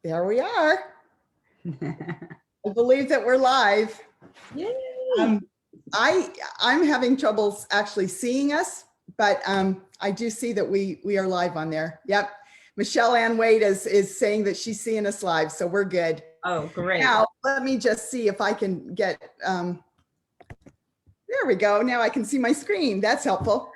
There we are. I believe that we're live. Yay. I'm having troubles actually seeing us, but I do see that we are live on there. Yep. Michelle Ann Wade is saying that she's seeing us live, so we're good. Oh, great. Now, let me just see if I can get, there we go. Now I can see my screen. That's helpful.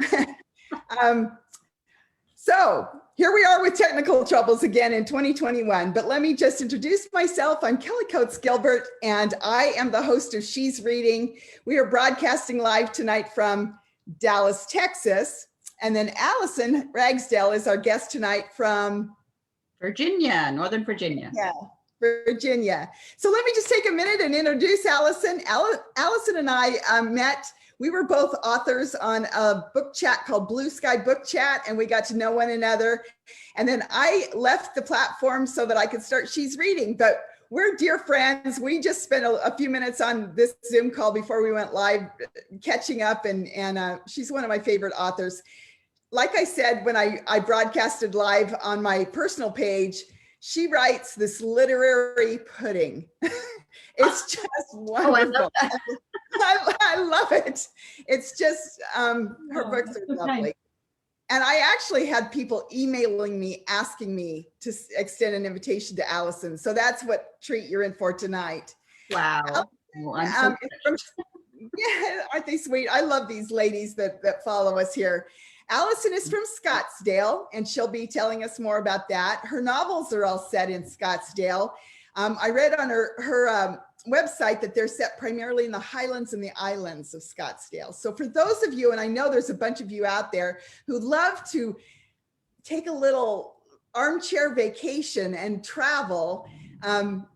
So here we are with technical troubles again in 2021, but let me just introduce myself. I'm Kelly Coates Gilbert, and I am the host of She's Reading. We are broadcasting live tonight from Dallas, Texas. And then Alison Ragsdale is our guest tonight from Virginia, Northern Virginia. Yeah, Virginia. So let me just take a minute and introduce Alison. Alison and I met. We were both authors on a book chat called Blue Sky Book Chat, and we got to know one another. And then I left the platform so that I could start She's Reading, but we're dear friends. We just spent a few minutes on this Zoom call before we went live, catching up, and she's one of my favorite authors. Like I said, when I broadcasted live on my personal page, she writes this literary pudding. It's just wonderful. Oh, I love that. I love it. It's just, her books are lovely. Nice. And I actually had people emailing me, asking me to extend an invitation to Alison. So that's what treat you're in for tonight. Wow. Yeah, aren't they sweet? I love these ladies that follow us here. Alison is from Scottsdale, and she'll be telling us more about that. Her novels are all set in Scottsdale. I read on her website that they're set primarily in the highlands and the islands of Scottsdale. So for those of you, and I know there's a bunch of you out there who love to take a little armchair vacation and travel,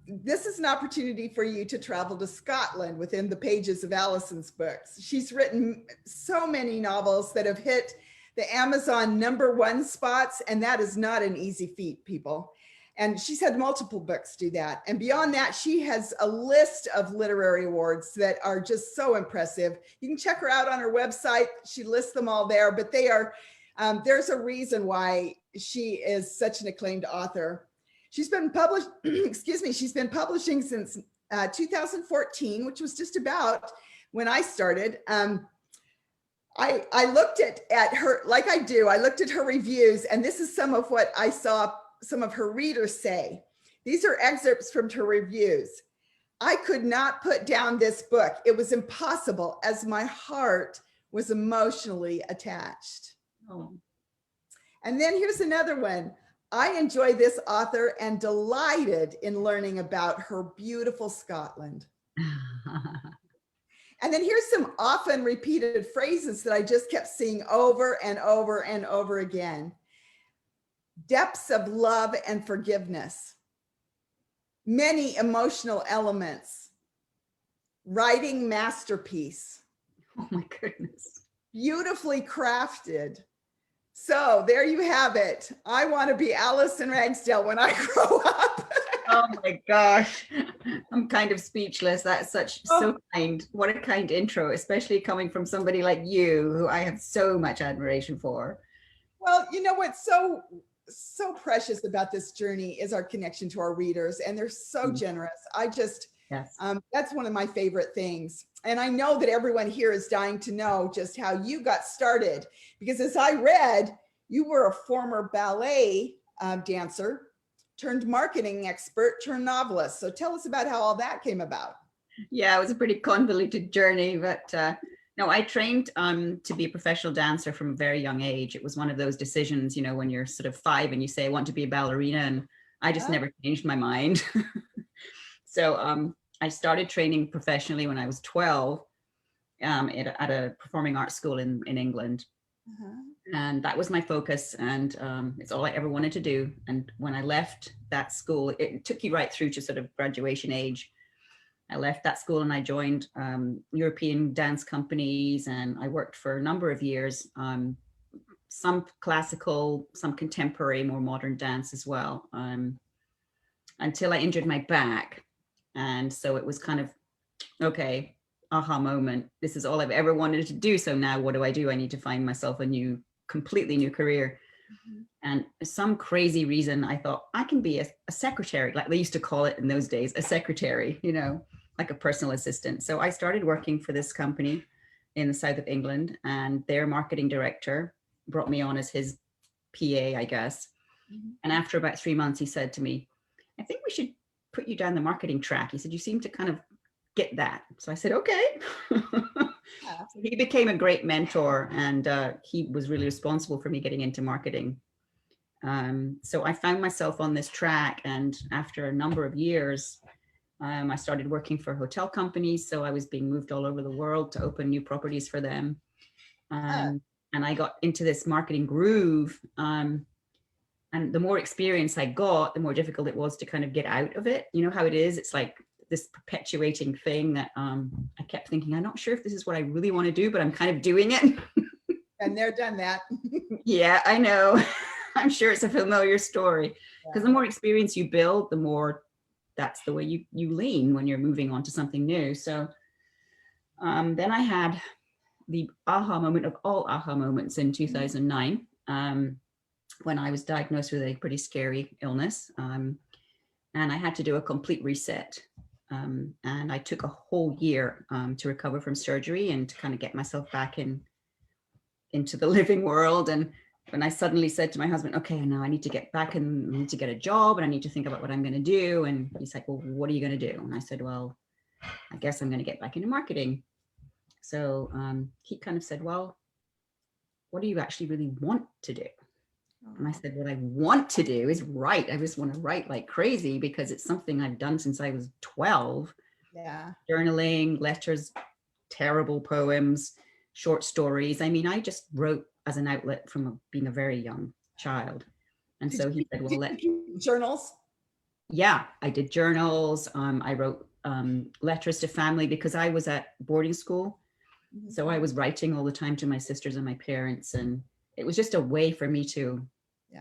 this is an opportunity for you to travel to Scotland within the pages of Alison's books. She's written so many novels that have hit the Amazon #1 spots, and that is not an easy feat, people. And she's had multiple books do that. And beyond that, she has a list of literary awards that are just so impressive. You can check her out on her website. She lists them all there, but they are, there's a reason why she is such an acclaimed author. She's been published, excuse me, she's been publishing since 2014, which was just about when I started. I looked at her, like I do, I looked at her reviews, and this is some of what I saw some of her readers say. These are excerpts from her reviews. I could not put down this book. It was impossible, as my heart was emotionally attached. Oh. And then here's another one. I enjoy this author and delighted in learning about her beautiful Scotland. And then here's some often repeated phrases that I just kept seeing over and over and over again. Depths of love and forgiveness, many emotional elements, writing masterpiece. Oh my goodness. Beautifully crafted. So there you have it. I want to be Alison Ragsdale when I grow up. Oh my gosh. I'm kind of speechless. That's so kind. What a kind intro, especially coming from somebody like you, who I have so much admiration for. Well, you know what's so precious about this journey is our connection to our readers, and they're so generous. Yes. That's one of my favorite things. And I know that everyone here is dying to know just how you got started, because as I read, you were a former ballet dancer turned marketing expert turned novelist. So tell us about how all that came about. Yeah, it was a pretty convoluted journey, but no, I trained to be a professional dancer from a very young age. It was one of those decisions, you know, when you're sort of 5 and you say, I want to be a ballerina, and I just never changed my mind. So I started training professionally when I was 12 at a performing arts school in England. And that was my focus, and it's all I ever wanted to do. And when I left that school, it took you right through to sort of graduation age. I left that school and I joined European dance companies, and I worked for a number of years, some classical, some contemporary, more modern dance as well, until I injured my back. And so it was kind of, okay, aha moment. This is all I've ever wanted to do. So now what do? I need to find myself a completely new career. And some crazy reason, I thought I can be a secretary, like they used to call it in those days, a secretary, you know, like a personal assistant. So I started working for this company in the south of England, and their marketing director brought me on as his PA, I guess. And after about 3 months, he said to me, I think we should put you down the marketing track. He said, you seem to kind of get that. So I said, okay. So he became a great mentor, and he was really responsible for me getting into marketing. So I found myself on this track, and after a number of years, I started working for hotel companies. So I was being moved all over the world to open new properties for them. And I got into this marketing groove. And the more experience I got, the more difficult it was to kind of get out of it. You know how it is? It's like this perpetuating thing that I kept thinking, I'm not sure if this is what I really want to do, but I'm kind of doing it. And they're done that. Yeah, I know. I'm sure it's a familiar story, because the more experience you build, the more that's the way you lean when you're moving on to something new. So then I had the aha moment of all aha moments in 2009, when I was diagnosed with a pretty scary illness. And I had to do a complete reset. And I took a whole year to recover from surgery and to kind of get myself back into the living world. And when I suddenly said to my husband, okay, now I need to get back and I need to get a job and I need to think about what I'm going to do. And he's like, well, what are you going to do? And I said, well, I guess I'm going to get back into marketing. So he kind of said, well, what do you actually really want to do? And I said, what I want to do is write. I just want to write like crazy because it's something I've done since I was 12. Yeah. Journaling, letters, terrible poems, short stories. I mean, I just wrote as an outlet from being a very young child. And so he said, well, journals. Yeah, I did journals. I wrote letters to family because I was at boarding school. So I was writing all the time to my sisters and my parents. And it was just a way for me to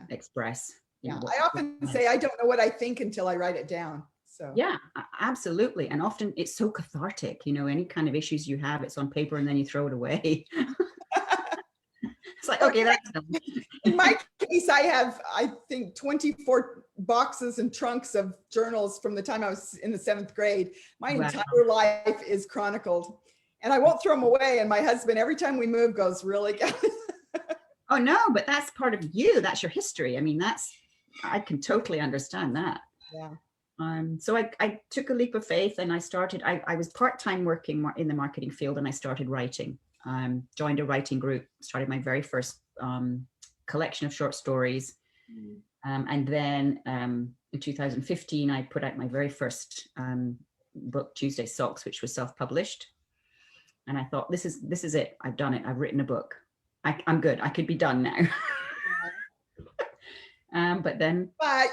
express. Yeah, I often say I don't know what I think until I write it down. So yeah, absolutely. And often it's so cathartic, you know, any kind of issues you have, it's on paper and then you throw it away. It's like, okay, that's done. In my case, I have, I think, 24 boxes and trunks of journals from the time I was in the 7th grade. My entire life is chronicled, and I won't throw them away. And my husband, every time we move, goes, really? Oh, no, but that's part of you. That's your history. I mean, I can totally understand that. Yeah. So I took a leap of faith and I was part-time working in the marketing field, and I started writing. Joined a writing group, started my very first collection of short stories. And then in 2015, I put out my very first book, Tuesday Socks, which was self-published. And I thought, this is it. I've done it. I've written a book. I'm good. I could be done now. But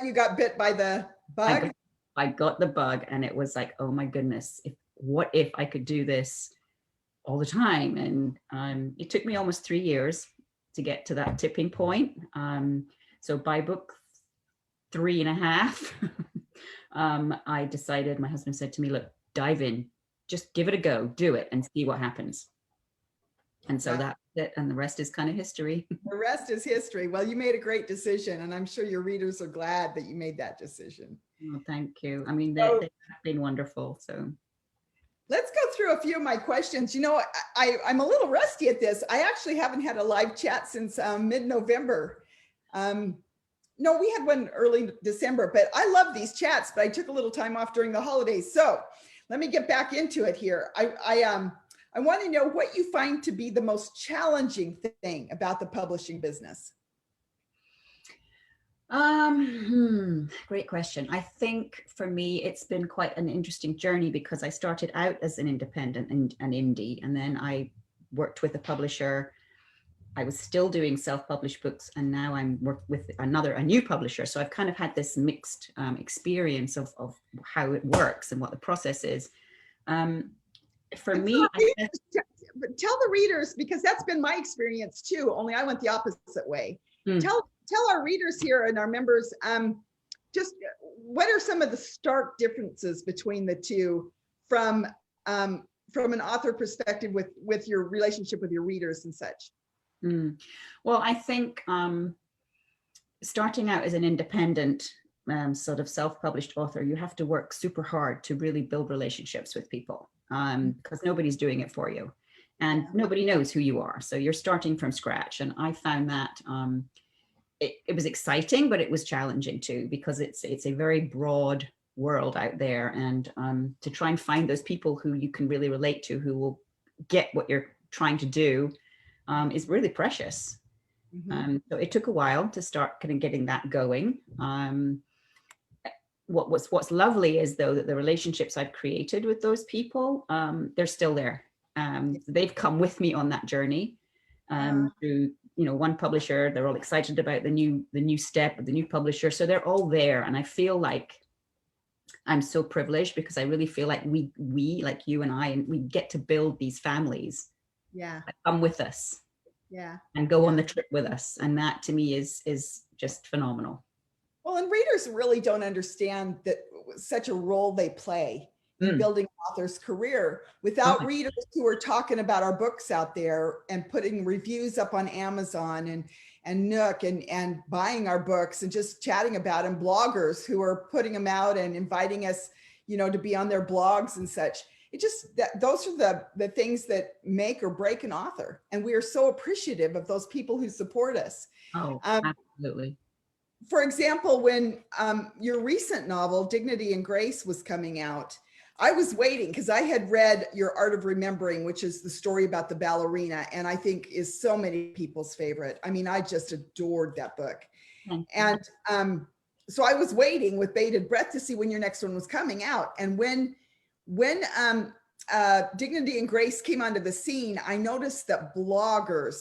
you got bit by the bug. I got the bug, and it was like, oh my goodness, what if I could do this all the time? And it took me almost 3 years to get to that tipping point. So by book 3.5, I decided, my husband said to me, look, dive in, just give it a go, do it and see what happens. And so that's it. And the rest is kind of history. The rest is history. Well, you made a great decision, and I'm sure your readers are glad that you made that decision. Oh, thank you. I mean, they have been wonderful. So let's go through a few of my questions. You know, I'm a little rusty at this. I actually haven't had a live chat since mid-November. No, we had one early December, but I love these chats, but I took a little time off during the holidays. So let me get back into it here. I want to know what you find to be the most challenging thing about the publishing business. Great question. I think for me, it's been quite an interesting journey because I started out as an independent and an indie, and then I worked with a publisher. I was still doing self-published books, and now I'm working with a new publisher. So I've kind of had this mixed experience of how it works and what the process is. For me, tell the readers, because that's been my experience too, only I went the opposite way. Tell our readers here and our members, just what are some of the stark differences between the two from an author perspective with your relationship with your readers and such? Well, I think starting out as an independent sort of self-published author, you have to work super hard to really build relationships with people, because nobody's doing it for you, and nobody knows who you are. So you're starting from scratch. And I found that it was exciting, but it was challenging too, because it's a very broad world out there. And to try and find those people who you can really relate to, who will get what you're trying to do, is really precious. So it took a while to start kind of getting that going. What's lovely is, though, that the relationships I've created with those people, they're still there. They've come with me on that journey. Through, you know, one publisher, they're all excited about the new step of the new publisher. So they're all there. And I feel like I'm so privileged, because I really feel like we like you and I, and we get to build these families that come with us and go on the trip with us. And that to me is just phenomenal. Well, and readers really don't understand that such a role they play in building an author's career. Without readers who are talking about our books out there and putting reviews up on Amazon and Nook and buying our books and just chatting about them, bloggers who are putting them out and inviting us, you know, to be on their blogs and such. It just, those are the things that make or break an author. And we are so appreciative of those people who support us. Oh, absolutely. For example, when your recent novel, Dignity and Grace, was coming out, I was waiting because I had read Your Art of Remembering, which is the story about the ballerina, and I think is so many people's favorite. I mean, I just adored that book. And so I was waiting with bated breath to see when your next one was coming out. And when Dignity and Grace came onto the scene, I noticed that bloggers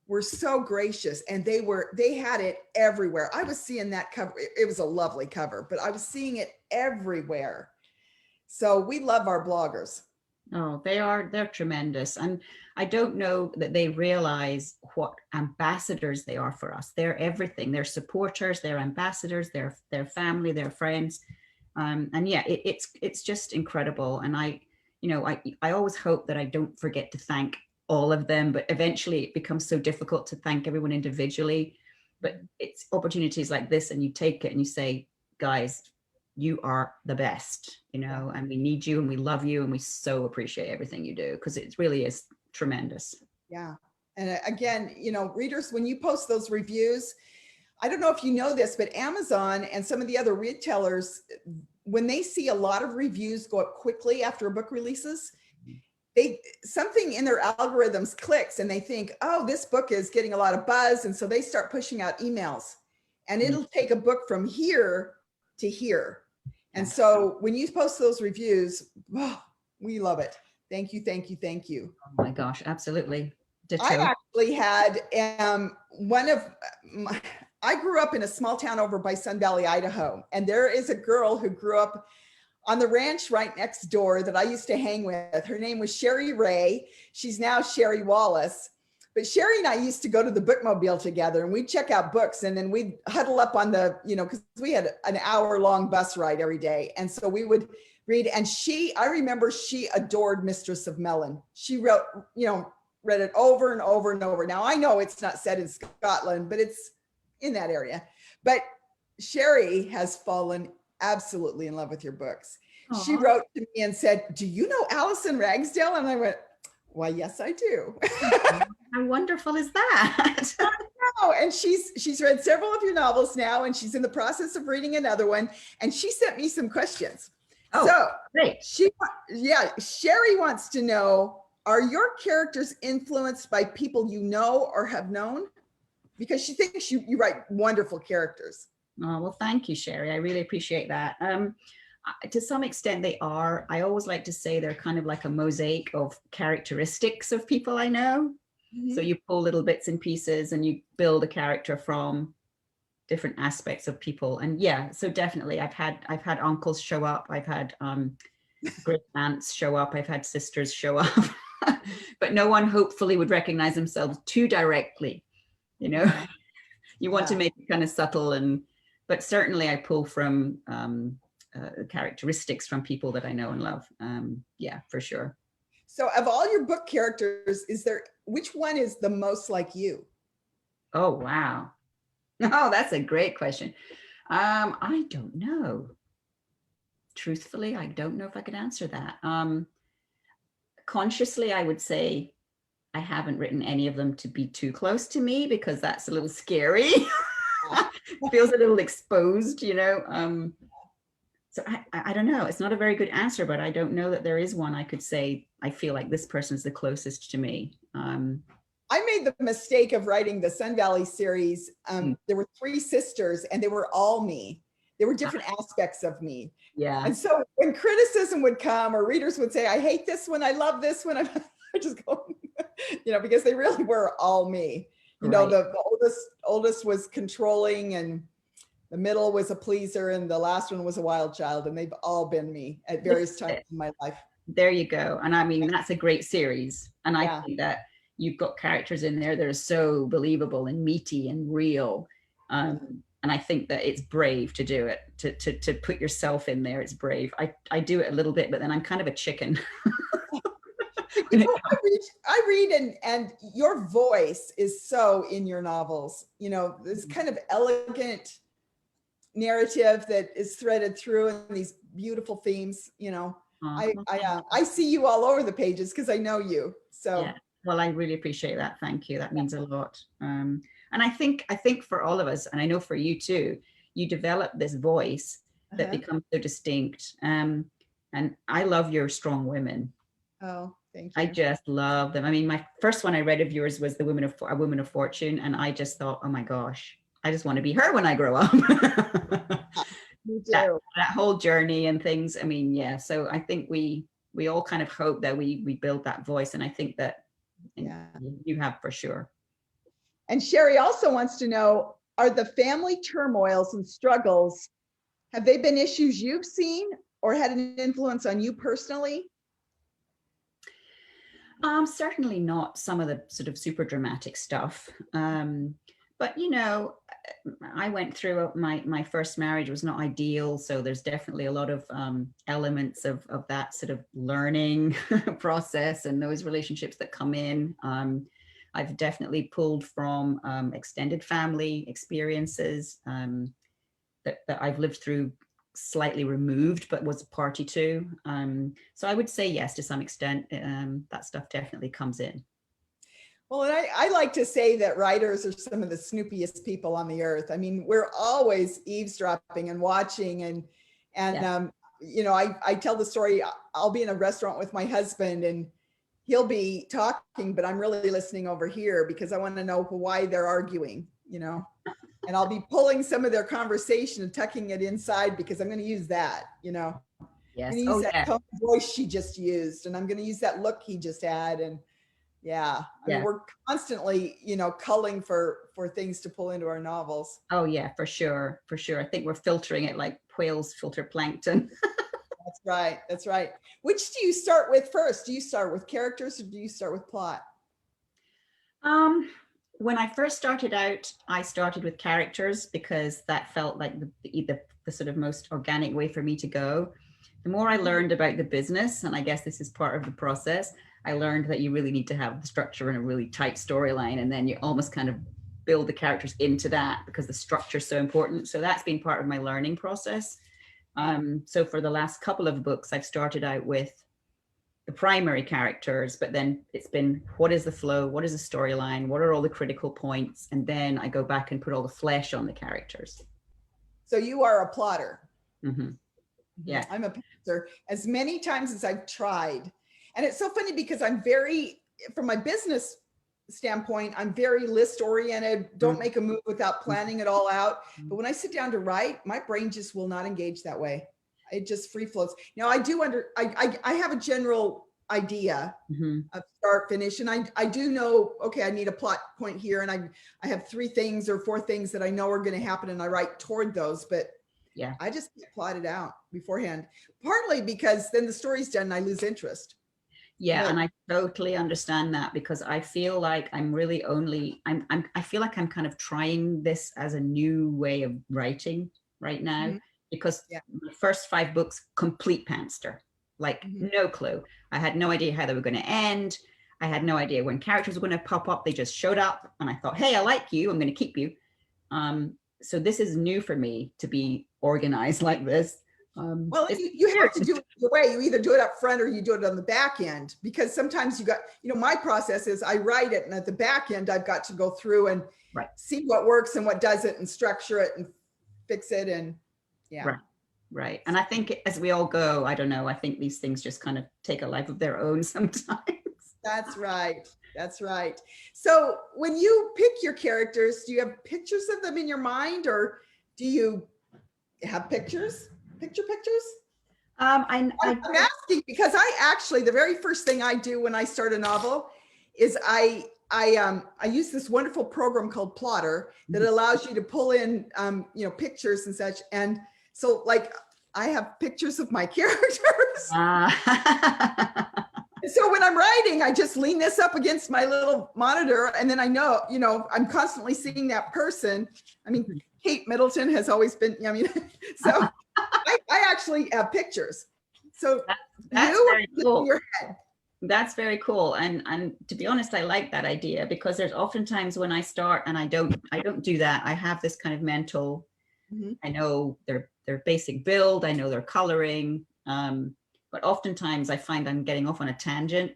were so gracious, and they had it everywhere. I was seeing that cover. It was a lovely cover, but I was seeing it everywhere. So we love our bloggers. Oh, they're tremendous. And I don't know that they realize what ambassadors they are for us. They're everything. They're supporters, they're ambassadors, they're family, they're friends. And yeah, it's just incredible. And I always hope that I don't forget to thank all of them, but eventually it becomes so difficult to thank everyone individually. But it's opportunities like this, and you take it and you say, guys, you are the best, you know, and we need you and we love you and we so appreciate everything you do, because it really is tremendous. Yeah. And again, you know, readers, when you post those reviews, I don't know if you know this, but Amazon and some of the other retailers, when they see a lot of reviews go up quickly after a book releases, something in their algorithms clicks and they think, oh, this book is getting a lot of buzz. And so they start pushing out emails, and it'll take a book from here to here. And so when you post those reviews, oh, we love it. Thank you, thank you, thank you. Oh my gosh, absolutely. Ditto. I actually had I grew up in a small town over by Sun Valley, Idaho. And there is a girl who grew up on the ranch right next door that I used to hang with. Her name was Sherry Ray. She's now Sherry Wallace. But Sherry and I used to go to the bookmobile together, and we'd check out books, and then we'd huddle up on the, you know, because we had an hour-long bus ride every day. And so we would read, and I remember she adored Mistress of Mellon. She read it over and over and over. Now I know it's not set in Scotland, but it's in that area. But Sherry has fallen absolutely in love with your books. Aww. She wrote to me and said, do you know Alison Ragsdale? And I went, why, yes, I do. How wonderful is that? I know. And she's read several of your novels now, and she's in the process of reading another one. And she sent me some questions. Oh, so great. Sherry wants to know, are your characters influenced by people you know or have known? Because she thinks you write wonderful characters. Oh, well, thank you, Sherry. I really appreciate that. To some extent they are. I always like to say they're kind of like a mosaic of characteristics of people I know. Mm-hmm. So you pull little bits and pieces and you build a character from different aspects of people. And yeah, so definitely I've had uncles show up. I've had great aunts show up. I've had sisters show up, but no one hopefully would recognize themselves too directly. You know, you want to make it kind of subtle, but certainly I pull from characteristics from people that I know and love. Yeah, for sure. So of all your book characters, which one is the most like you? Oh, wow. Oh, that's a great question. I don't know. Truthfully, I don't know if I could answer that. Consciously, I would say I haven't written any of them to be too close to me because that's a little scary. Feels a little exposed, you know. So I don't know. It's not a very good answer, but I don't know that there is one I could say I feel like this person's the closest to me. I made the mistake of writing the Sun Valley series. There were 3 sisters and they were all me. There were different aspects of me. Yeah. And so when criticism would come or readers would say, I hate this one, I love this one, I just go, you know, because they really were all me. You know, the oldest was controlling, and the middle was a pleaser, and the last one was a wild child, and they've all been me at various times in my life. There you go. And I mean, that's a great series. And I think that you've got characters in there that are so believable and meaty and real. And I think that it's brave to do it, to put yourself in there. It's brave. I do it a little bit, but then I'm kind of a chicken. You know, I read and your voice is so in your novels, you know, this kind of elegant narrative that is threaded through and these beautiful themes, you know. I see you all over the pages because I know you. So yeah. Well, I really appreciate that. Thank you. That means a lot. And I think for all of us, and I know for you too, you develop this voice that becomes so distinct. And I love your strong women. Oh, thank you. I just love them. I mean, my first one I read of yours was A Woman of Fortune, and I just thought, oh my gosh, I just want to be her when I grow up. Me too. That whole journey and things. I mean, yeah. So I think we all kind of hope that we build that voice, and I think that you have for sure. And Sherry also wants to know, are the family turmoils and struggles, have they been issues you've seen or had an influence on you personally? Certainly not some of the sort of super dramatic stuff. But, you know, I went through my first marriage was not ideal. So there's definitely a lot of elements of that sort of learning process and those relationships that come in. I've definitely pulled from extended family experiences that I've lived through slightly removed, but was a party to. So I would say yes, to some extent, that stuff definitely comes in. Well, and I like to say that writers are some of the snoopiest people on the earth. I mean, we're always eavesdropping and watching and you know, I tell the story, I'll be in a restaurant with my husband and he'll be talking, but I'm really listening over here because I want to know why they're arguing, you know, and I'll be pulling some of their conversation and tucking it inside because I'm going to use that, you know. Yes. I'm going to use that tone of voice she just used, and I'm going to use that look he just had. And I mean, we're constantly, you know, culling for things to pull into our novels. Oh yeah, for sure. For sure. I think we're filtering it like whales filter plankton. That's right. That's right. Which do you start with first? Do you start with characters or do you start with plot? When I first started out, I started with characters because that felt like the sort of most organic way for me to go. The more I learned about the business, and I guess this is part of the process, I learned that you really need to have the structure and a really tight storyline, and then you almost kind of build the characters into that because the structure is so important. So that's been part of my learning process. So for the last couple of books, I've started out with the primary characters, but then it's been, what is the flow? What is the storyline? What are all the critical points? And then I go back and put all the flesh on the characters. So you are a plotter. Mm-hmm. Yeah. I'm a pantser as many times as I've tried. And it's so funny because I'm very, from my business standpoint, I'm very list oriented, don't make a move without planning it all out. But when I sit down to write, my brain just will not engage that way. It just free floats. Now I do I have a general idea of start, finish. And I do know, okay, I need a plot point here. And I have 3 things or 4 things that I know are going to happen. And I write toward those, but I just plot it out beforehand, partly because then the story's done and I lose interest. Yeah, and I totally understand that because I feel like I'm really I feel like I'm kind of trying this as a new way of writing right now because the first 5 books, complete pantster, like no clue. I had no idea how they were going to end. I had no idea when characters were going to pop up. They just showed up and I thought, hey, I like you. I'm going to keep you. So this is new for me to be organized like this. Well, you have to do it the way. You either do it up front or you do it on the back end, because sometimes you got, my process is I write it, and at the back end, I've got to go through and see what works and what doesn't, and structure it and fix it. And yeah. Right. And I think as we all go, I don't know, I think these things just kind of take a life of their own sometimes. That's right. That's right. So when you pick your characters, do you have pictures of them in your mind, or do you have pictures? Pictures? I'm asking because I actually, the very first thing I do when I start a novel is I use this wonderful program called Plotter that allows you to pull in, pictures and such. And so like, I have pictures of my characters. So when I'm writing, I just lean this up against my little monitor, and then I know, I'm constantly seeing that person. I mean, Kate Middleton has always been, so I actually have pictures. So that's very cool. In your head. That's very cool. And to be honest, I like that idea, because there's oftentimes when I start and I don't do that. I have this kind of mental, I know their basic build, I know their coloring, but oftentimes I find I'm getting off on a tangent,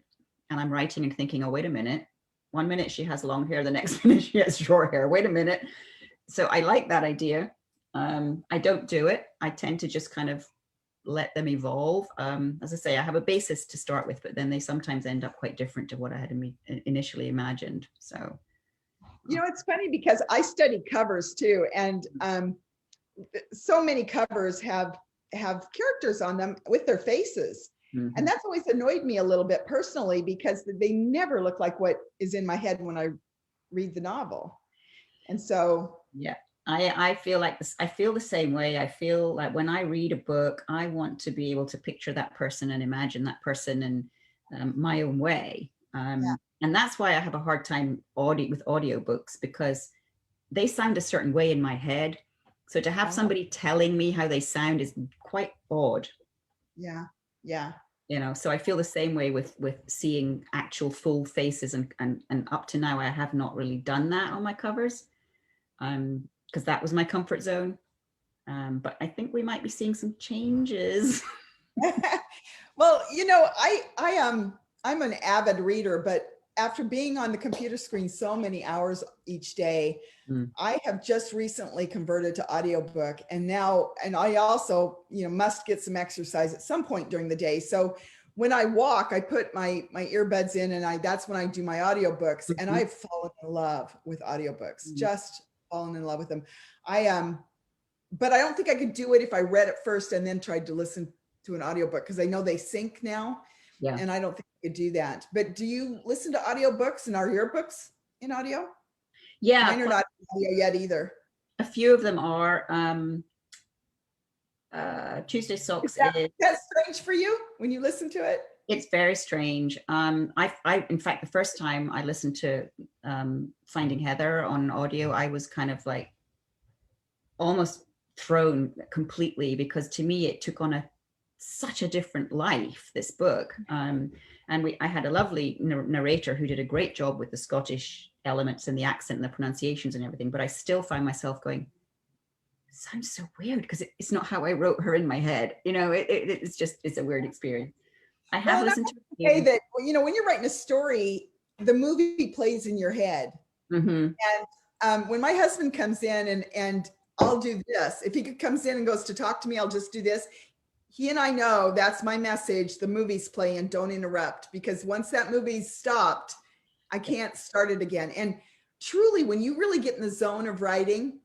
and I'm writing and thinking, oh, wait a minute. 1 minute she has long hair, the next minute she has short hair. Wait a minute. So I like that idea. I don't do it. I tend to just kind of let them evolve. As I say, I have a basis to start with, but then they sometimes end up quite different to what I had initially imagined. So, it's funny because I study covers too, and so many covers have characters on them with their faces. And that's always annoyed me a little bit personally, because they never look like what is in my head when I read the novel. And so, yeah, I feel like this. I feel the same way. I feel like when I read a book, I want to be able to picture that person and imagine that person in my own way. And that's why I have a hard time with audiobooks, because they sound a certain way in my head. So to have somebody telling me how they sound is quite odd. Yeah. So I feel the same way with seeing actual full faces, and up to now I have not really done that on my covers, because that was my comfort zone. But I think we might be seeing some changes. Well, I'm an avid reader, but after being on the computer screen so many hours each day, I have just recently converted to audiobook, and I also, must get some exercise at some point during the day. So when I walk, I put my earbuds in, and that's when I do my audiobooks, and I've fallen in love with audiobooks, just fallen in love with them. But I don't think I could do it if I read it first and then tried to listen to an audiobook, because I know they sync now. Yeah. And I don't think I could do that. But do you listen to audiobooks, and are your books in audio? Yeah. Mine are not in audio yet either. A few of them are. Tuesday Socks is. That's strange for you when you listen to it? It's very strange. I in fact, the first time I listened to Finding Heather on audio, I was kind of like almost thrown completely, because to me it took on such a different life, this book. And I had a lovely narrator who did a great job with the Scottish elements and the accent and the pronunciations and everything, but I still find myself going, it sounds so weird, because it's not how I wrote her in my head. It's a weird experience. I have listened to it. That, when you're writing a story, the movie plays in your head. And when my husband comes in and I'll do this, if he comes in and goes to talk to me, I'll just do this. He and I know that's my message. The movie's playing, don't interrupt, because once that movie's stopped, I can't start it again. And truly, when you really get in the zone of writing,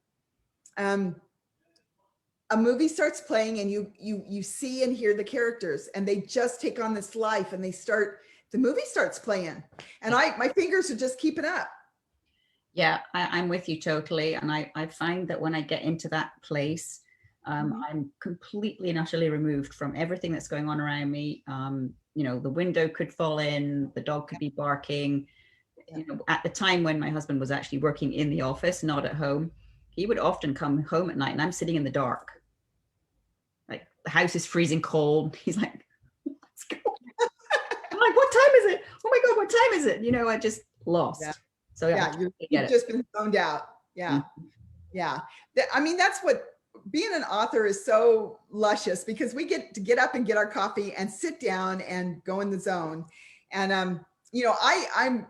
a movie starts playing, and you see and hear the characters, and they just take on this life, and the movie starts playing, and my fingers are just keeping up. Yeah, I'm with you totally. And I find that when I get into that place, I'm completely and utterly removed from everything that's going on around me. The window could fall in, the dog could be barking. At the time when my husband was actually working in the office, not at home, he would often come home at night and I'm sitting in the dark. Like, the house is freezing cold. He's like, let's go. I'm like, what time is it? Oh my God, what time is it? I just lost. Yeah. So you've just been zoned out. Yeah. Yeah. I mean, that's what being an author is so luscious, because we get to get up and get our coffee and sit down and go in the zone. And, you know, I'm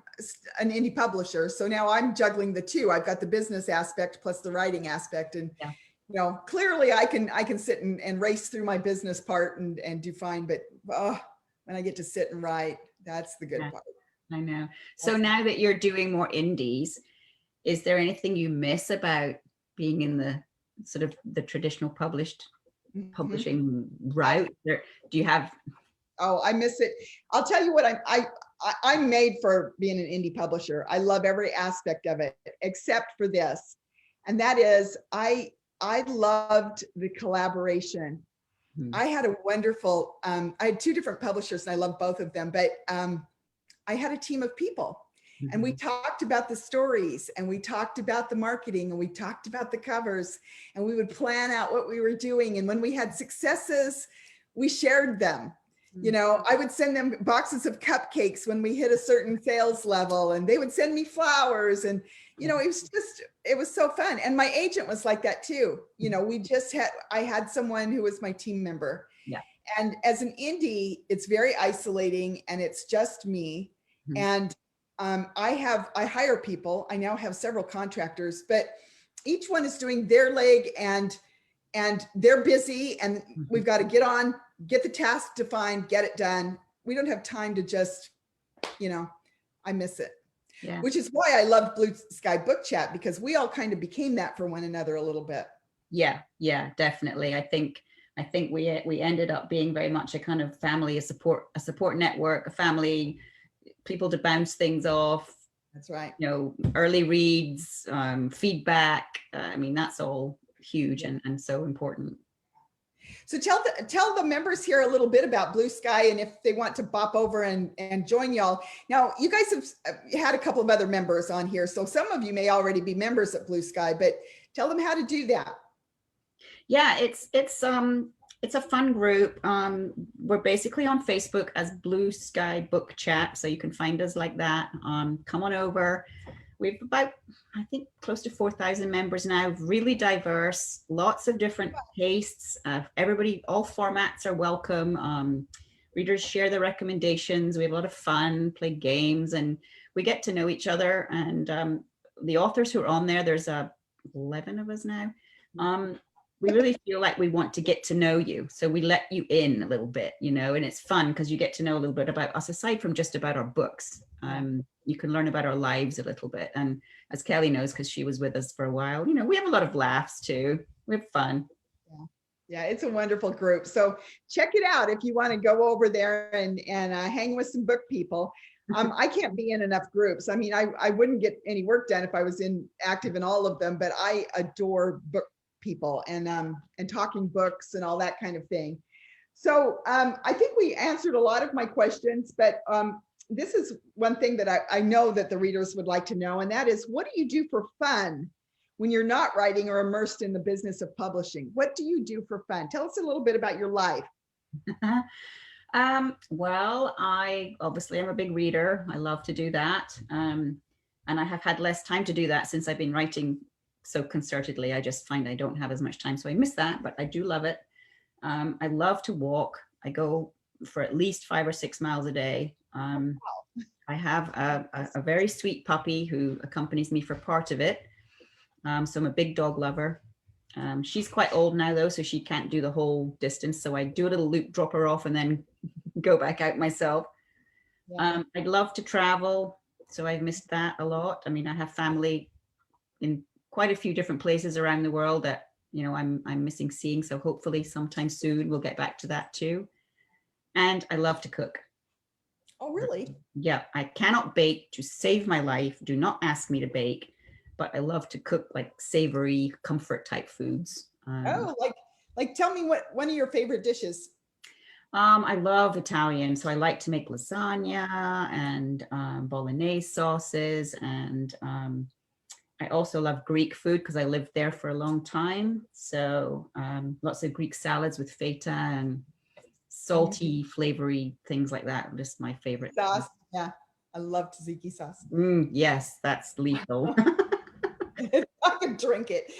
an indie publisher, so now I'm juggling the two. I've got the business aspect plus the writing aspect. And, Yeah. you know, clearly I can sit and race through my business part and do fine. But when I get to sit and write, that's the good part. I know. So now that you're doing more indies, is there anything you miss about being in the sort of the traditional publishing route? Do you have? Oh, I miss it. I'll tell you what, I'm made for being an indie publisher. I love every aspect of it, except for this. And that is, I loved the collaboration. I had a wonderful, I had two different publishers and I love both of them, but I had a team of people. And we talked about the stories, and we talked about the marketing, and we talked about the covers, and we would plan out what we were doing. And when we had successes, we shared them. You know, I would send them boxes of cupcakes when we hit a certain sales level, and they would send me flowers. And, you know, it was so fun. And my agent was like that too. You know, I had someone who was my team member. Yeah. And as an indie, it's very isolating, and it's just me. And I hire people. I now have several contractors, but each one is doing their leg, and they're busy, and we've got to get the task defined, get it done. We don't have time to just, you know, I miss it. Yeah. Which is why I love Blue Sky Book Chat, because we all kind of became that for one another a little bit. Yeah, definitely. I think we ended up being very much a kind of family, a support network, a family, people to bounce things off. That's right. You know, early reads, feedback. I mean, that's all huge and so important. So tell the members here a little bit about Blue Sky, and if they want to bop over and join y'all. Now, you guys have had a couple of other members on here, so some of you may already be members at Blue Sky, but tell them how to do that. Yeah, it's a fun group. We're basically on Facebook as Blue Sky Book Chat, so you can find us like that. Come on over. We've about, I think, close to 4,000 members now, really diverse, lots of different tastes. Everybody, all formats are welcome. Readers share their recommendations. We have a lot of fun, play games, and we get to know each other. And the authors who are on there, there's 11 of us now. We really feel like we want to get to know you. So we let you in a little bit, you know, and it's fun because you get to know a little bit about us aside from just about our books. You can learn about our lives a little bit. And as Kelly knows, because she was with us for a while, you know, we have a lot of laughs too. We have fun. Yeah, it's a wonderful group. So check it out if you want to go over there and hang with some book people. I can't be in enough groups. I mean, I wouldn't get any work done if I was active in all of them, but I adore book people and talking books and all that kind of thing. So I think we answered a lot of my questions, but this is one thing that I know that the readers would like to know, and that is, what do you do for fun when you're not writing or immersed in the business of publishing? What do you do for fun? Tell us a little bit about your life. Well, I obviously am a big reader. I love to do that. And I have had less time to do that since I've been writing so concertedly. I just find I don't have as much time. So I miss that, but I do love it. I love to walk. I go for at least 5 or 6 miles a day. I have a very sweet puppy who accompanies me for part of it. So I'm a big dog lover. She's quite old now though, so she can't do the whole distance. So I do a little loop, drop her off, and then go back out myself. Yeah. I'd love to travel. So I've missed that a lot. I mean, I have family in quite a few different places around the world that, you know, I'm missing seeing. So hopefully sometime soon we'll get back to that too. And I love to cook. Oh, really? Yeah, I cannot bake to save my life. Do not ask me to bake, but I love to cook like savory comfort type foods. Like tell me what one of your favorite dishes. I love Italian, so I like to make lasagna and bolognese sauces, and I also love Greek food because I lived there for a long time. So lots of Greek salads with feta and salty, flavory things like that. Just my favorite sauce. Yeah, I love tzatziki sauce. Yes, that's lethal. I can drink it.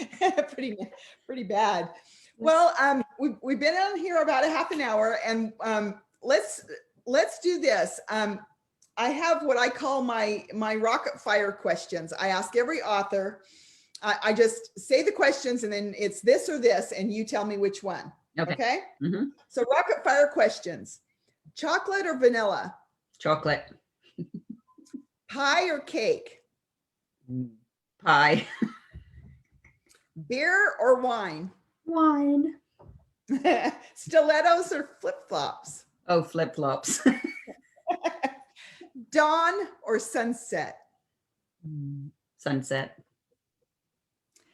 Pretty bad. Well, we've been on here about a half an hour, and let's do this. I have what I call my rocket fire questions. I ask every author. I just say the questions, and then it's this or this, and you tell me which one. Okay. Mm-hmm. So rapid fire questions: chocolate or vanilla? Chocolate. Pie or cake? Pie. Beer or wine? Wine. Stilettos or flip-flops? Oh, flip-flops. Dawn or sunset? Sunset.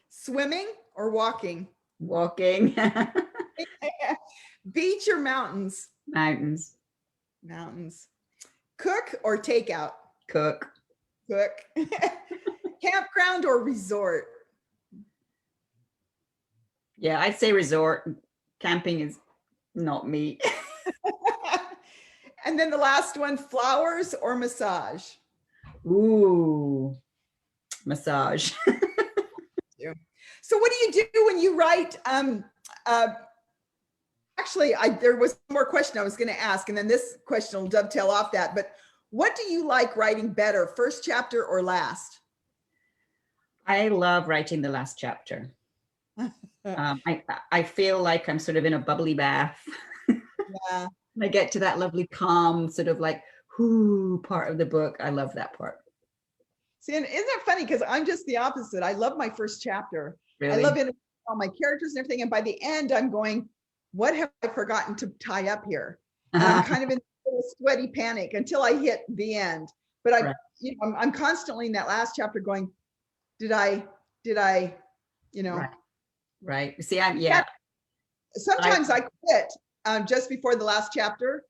Swimming or walking? Walking. Beach or mountains? Mountains. Mountains. Cook or takeout? Cook. Cook. Campground or resort? Yeah, I'd say resort. Camping is not me. And then the last one, flowers or massage? Ooh, massage. So what do you do when you write? Actually, there was one more question I was going to ask, and then this question will dovetail off that. But what do you like writing better, first chapter or last? I love writing the last chapter. I feel like I'm sort of in a bubbly bath. Yeah. I get to that lovely calm sort of like whoo part of the book. I love that part. See, and isn't it funny? Because I'm just the opposite. I love my first chapter. Really? I love it, all my characters and everything. And by the end, I'm going, what have I forgotten to tie up here? And I'm kind of in a sweaty panic until I hit the end. But Right. I'm constantly in that last chapter going, did I, Right. See, yeah. Sometimes I quit just before the last chapter,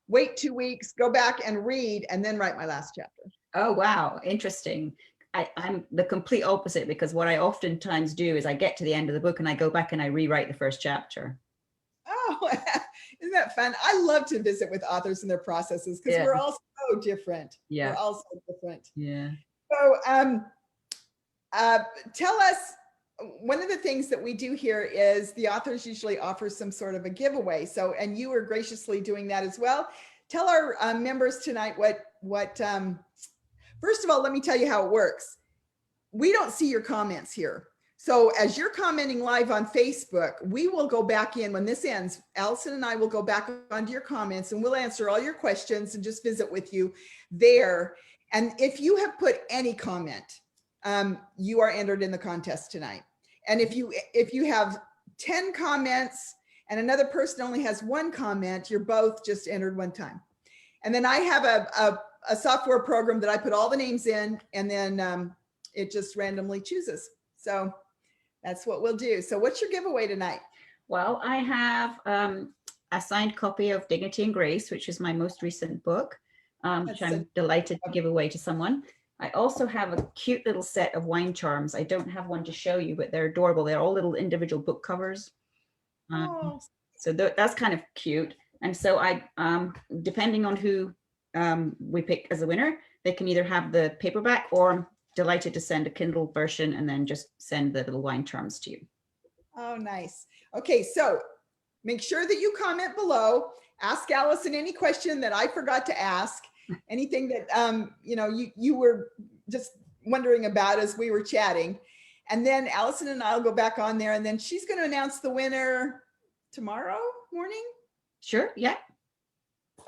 wait 2 weeks, go back and read, and then write my last chapter. Oh, wow. Interesting. I'm the complete opposite, because what I oftentimes do is I get to the end of the book and I go back and I rewrite the first chapter. Oh, isn't that fun? I love to visit with authors and their processes, because we're all so different. Yeah. We're all so different. Yeah. So tell us, one of the things that we do here is the authors usually offer some sort of a giveaway. So, and you are graciously doing that as well. Tell our members tonight what first of all, let me tell you how it works. We don't see your comments here. So as you're commenting live on Facebook, we will go back in when this ends. Alison and I will go back onto your comments and we'll answer all your questions and just visit with you there. And if you have put any comment, you are entered in the contest tonight. And if you have 10 comments and another person only has 1 comment, you're both just entered one time. And then I have a software program that I put all the names in, and then it just randomly chooses. So that's what we'll do. So what's your giveaway tonight? Well, I have a signed copy of Dignity and Grace, which is my most recent book, which I'm delighted to give away to someone. I also have a cute little set of wine charms. I don't have one to show you, but they're adorable. They're all little individual book covers. So that's kind of cute. And so I, depending on who we pick as a winner, they can either have the paperback, or I'm delighted to send a Kindle version and then just send the little wine charms to you. Oh, nice. Okay, so make sure that you comment below. Ask Alison any question that I forgot to ask. Anything that you were just wondering about as we were chatting. And then Alison and I'll go back on there, and then she's going to announce the winner tomorrow morning. Sure. Yeah.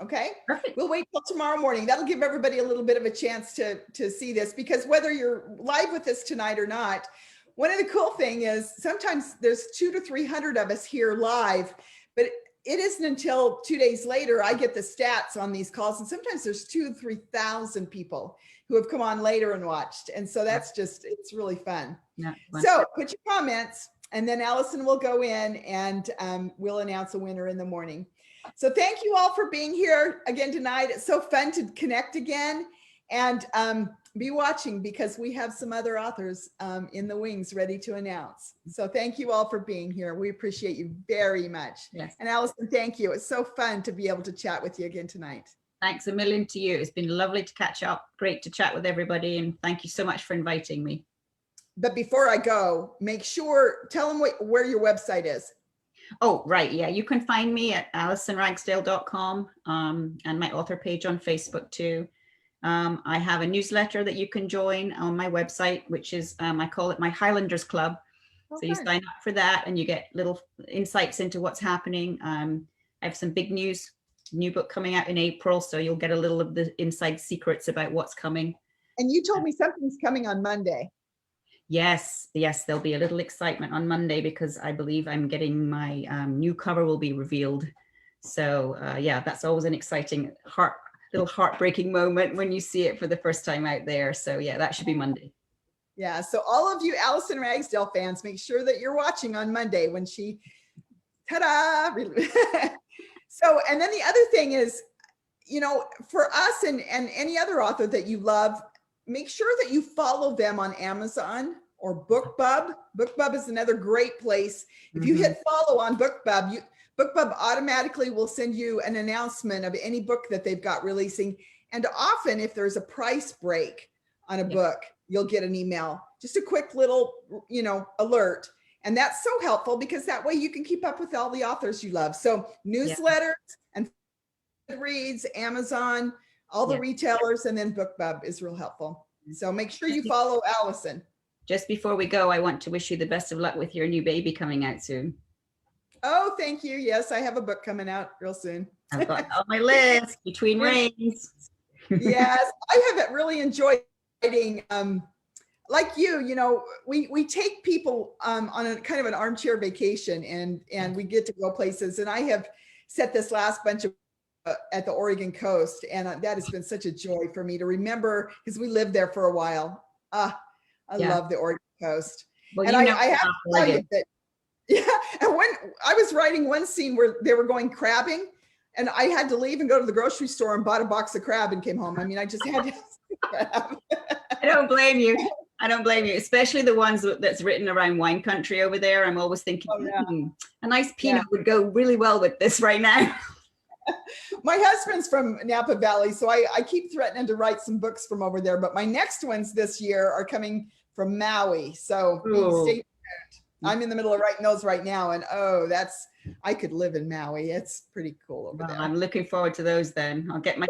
Okay. Perfect. We'll wait till tomorrow morning. That'll give everybody a little bit of a chance to see this, because whether you're live with us tonight or not, one of the cool thing is sometimes there's 200 to 300 of us here live, but it isn't until 2 days later I get the stats on these calls, and sometimes there's 2,000 to 3,000 people who have come on later and watched. And so that's just, it's really fun. Yeah, so put your comments, and then Alison will go in and we'll announce a winner in the morning. So thank you all for being here again tonight. It's so fun to connect again, and be watching, because we have some other authors in the wings ready to announce. So thank you all for being here. We appreciate you very much. Yes. And Alison, thank you. It's so fun to be able to chat with you again tonight. Thanks a million to you. It's been lovely to catch up. Great to chat with everybody. And thank you so much for inviting me. but before I go, make sure, tell them where your website is. Oh, right. Yeah. You can find me at AlisonRagsdale.com, and my author page on Facebook too. I have a newsletter that you can join on my website, which is, I call it my Highlanders Club. So you sign up for that and you get little insights into what's happening. I have some big news, new book coming out in April. So you'll get a little of the inside secrets about what's coming. And you told me something's coming on Monday. Yes, there'll be a little excitement on Monday because I believe I'm getting my new cover will be revealed. So yeah, that's always an exciting little heartbreaking moment when you see it for the first time out there. So yeah, that should be Monday. Yeah, so all of you Alison Ragsdale fans, make sure that you're watching on Monday when she, ta-da! So, and then the other thing is, you know, for us and any other author that you love, make sure that you follow them on Amazon or BookBub. BookBub is another great place. If you hit follow on BookBub, BookBub automatically will send you an announcement of any book that they've got releasing. And often if there's a price break on a book, you'll get an email, just a quick little, you know, alert. And that's so helpful because that way you can keep up with all the authors you love. So newsletters and reads, Amazon, all the retailers, and then BookBub is real helpful. So make sure you follow Alison. Just before we go, I want to wish you the best of luck with your new baby coming out soon. Oh, thank you. Yes, I have a book coming out real soon. I've got it on my list, Between Rains. Yes, I have really enjoyed writing. Like you know, we take people on a kind of an armchair vacation and we get to go places. And I have set this last bunch of at the Oregon coast, and that has been such a joy for me to remember because we lived there for a while. I love the Oregon coast. Well, and I have to tell you that, and when I was writing one scene where they were going crabbing and I had to leave and go to the grocery store and bought a box of crab and came home. I mean, I just had to crab. I don't blame you. I don't blame you, especially the ones that's written around wine country over there. I'm always thinking, a nice peanut would go really well with this right now. My husband's from Napa Valley, so I keep threatening to write some books from over there, but my next ones this year are coming from Maui. So stay tuned. I'm in the middle of writing those right now, and I could live in Maui. It's pretty cool over there. I'm looking forward to those then. I'll get my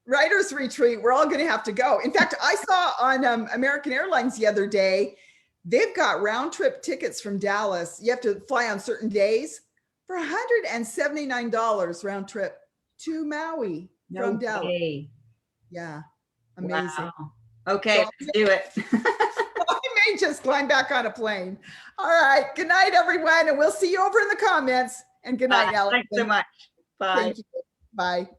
Writers Retreat. We're all going to have to go. In fact, I saw on American Airlines the other day, they've got round trip tickets from Dallas. You have to fly on certain days for $179 round trip to Maui from Dallas. Yeah, amazing. Wow. Okay, so let's do it. I may just climb back on a plane. All right, good night, everyone, and we'll see you over in the comments. And good night, Alison. Thanks so much. Bye. Thank you. Bye.